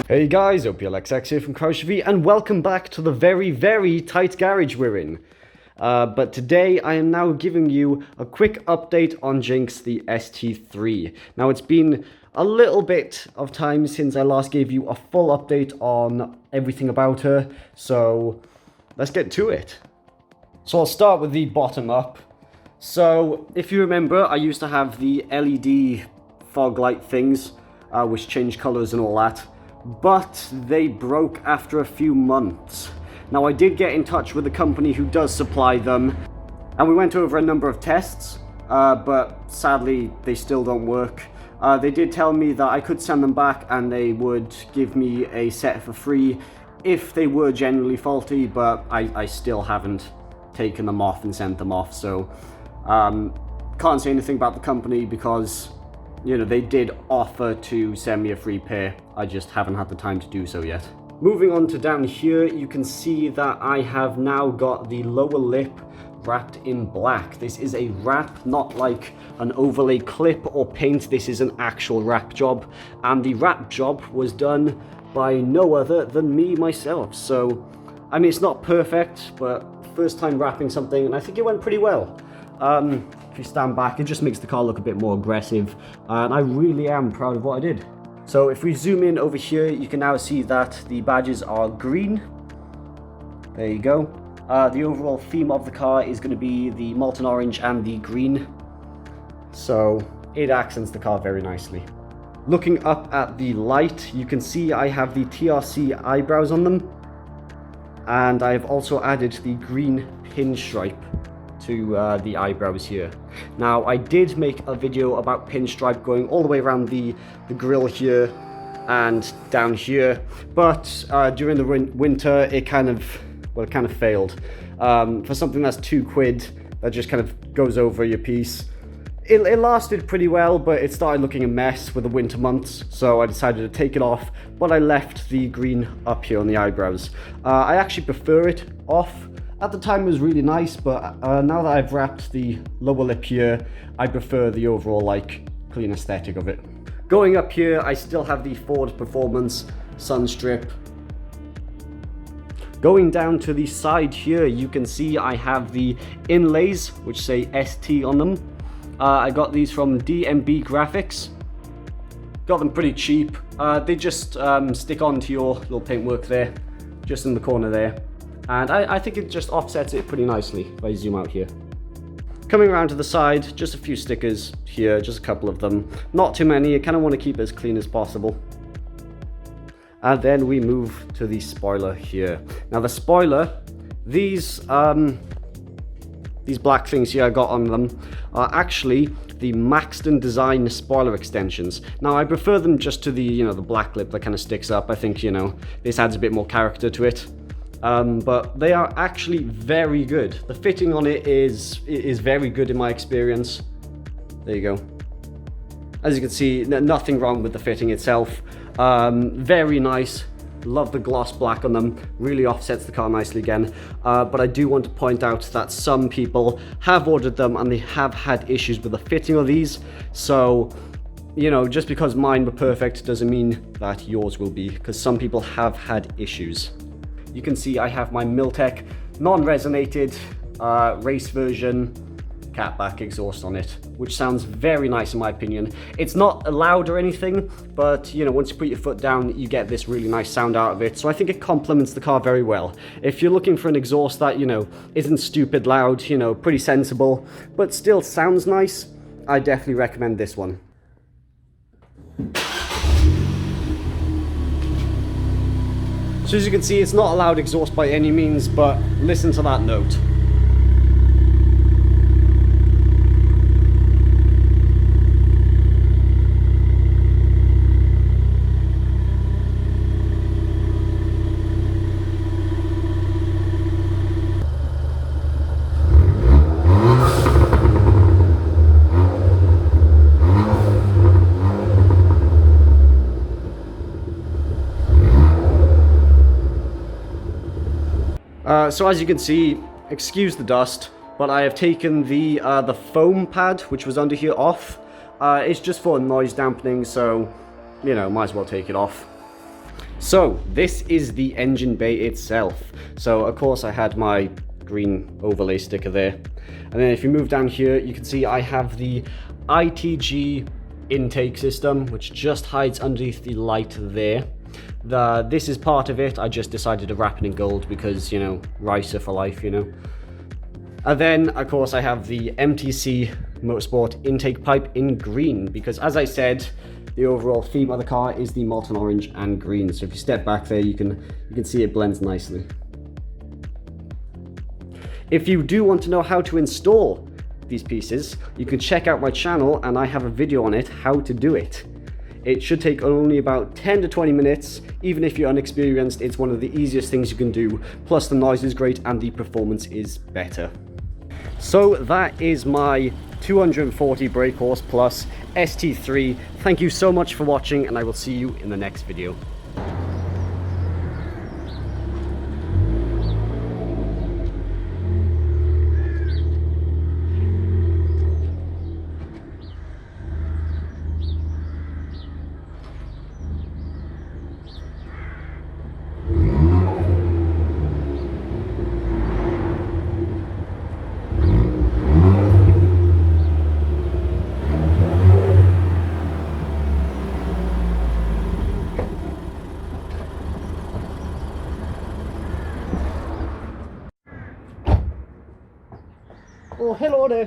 Hey guys, OPLXX here from CarTV, and welcome back to the very tight garage we're in. But today I am now giving you a quick update on Jinx, the ST3. Now it's been a little bit of time since I last gave you a full update on everything about her, so let's get to it. So I'll start with the bottom up. So if you remember, I used to have the LED fog light things, which change colors and all that. But they broke after a few months. Now I did get in touch with the company who does supply them, and we went over a number of tests, but sadly they still don't work. They did tell me that I could send them back and they would give me a set for free if they were genuinely faulty, but I still haven't taken them off and sent them off, so can't say anything about the company because, you know, they did offer to send me a free pair. I just haven't had the time to do so yet. Moving on to down here, you can see that I have now got the lower lip wrapped in black. This is a wrap, not like an overlay clip or paint. This is an actual wrap job, and the wrap job was done by no other than me myself. So, I mean, it's not perfect, but first time wrapping something, and I think it went pretty well. If you stand back, it just makes the car look a bit more aggressive, and I really am proud of what I did. So if we zoom in over here, you can now see that the badges are green. There you go. The overall theme of the car is going to be the molten orange and the green, so it accents the car very nicely. Looking up at the light, you can see I have the TRC eyebrows on them, and I've also added the green pinstripe to the eyebrows here. Now I did make a video about pinstripe going all the way around the grille here and down here, but during the winter it kind of failed. For something that's £2 that just kind of goes over your piece, it lasted pretty well, but it started looking a mess with the winter months, so I decided to take it off, but I left the green up here on the eyebrows. I actually prefer it off. At the time it was really nice, but now that I've wrapped the lower lip here, I prefer the overall like clean aesthetic of it. Going up here, I still have the Ford Performance sun strip. Going down to the side here, you can see I have the inlays which say ST on them. I got these from DMB Graphics. Got them pretty cheap. They just stick onto your little paintwork there, just in the corner there. And I think it just offsets it pretty nicely if I zoom out here. Coming around to the side, just a few stickers here, just a couple of them. Not too many, I kind of want to keep it as clean as possible. And then we move to the spoiler here. Now the spoiler, these black things here I got on them are actually the Maxton Design spoiler extensions. Now I prefer them just to the, you know, the black lip that kind of sticks up. I think, you know, this adds a bit more character to it. But they are actually very good. The fitting on it is very good in my experience. There you go. As you can see, nothing wrong with the fitting itself. Very nice. Love the gloss black on them. Really offsets the car nicely again. But I do want to point out that some people have ordered them and they have had issues with the fitting of these. So, you know, just because mine were perfect doesn't mean that yours will be, because some people have had issues. You can see I have my Miltech non-resonated race version catback exhaust on it, which sounds very nice in my opinion. It's not loud or anything, but you know, once you put your foot down, you get this really nice sound out of it. So I think it complements the car very well. If you're looking for an exhaust that, you know, isn't stupid loud, you know, pretty sensible, but still sounds nice, I definitely recommend this one. So as you can see, it's not a loud exhaust by any means, but listen to that note. So as you can see, excuse the dust, but I have taken the foam pad, which was under here, off. It's just for noise dampening, so, you know, might as well take it off. So, this is the engine bay itself. So, of course, I had my green overlay sticker there. And then if you move down here, you can see I have the ITG intake system, which just hides underneath the light there. This is part of it. I just decided to wrap it in gold because, you know, Ricer for life, you know. And then, of course, I have the MTC Motorsport intake pipe in green because, as I said, the overall theme of the car is the molten orange and green. So if you step back there, you can see it blends nicely. If you do want to know how to install these pieces, you can check out my channel and I have a video on it, how to do it. It should take only about 10 to 20 minutes. Even if you're unexperienced, it's one of the easiest things you can do. Plus the noise is great and the performance is better. So that is my 240 brake horse plus ST3. Thank you so much for watching and I will see you in the next video. Oh, hello there.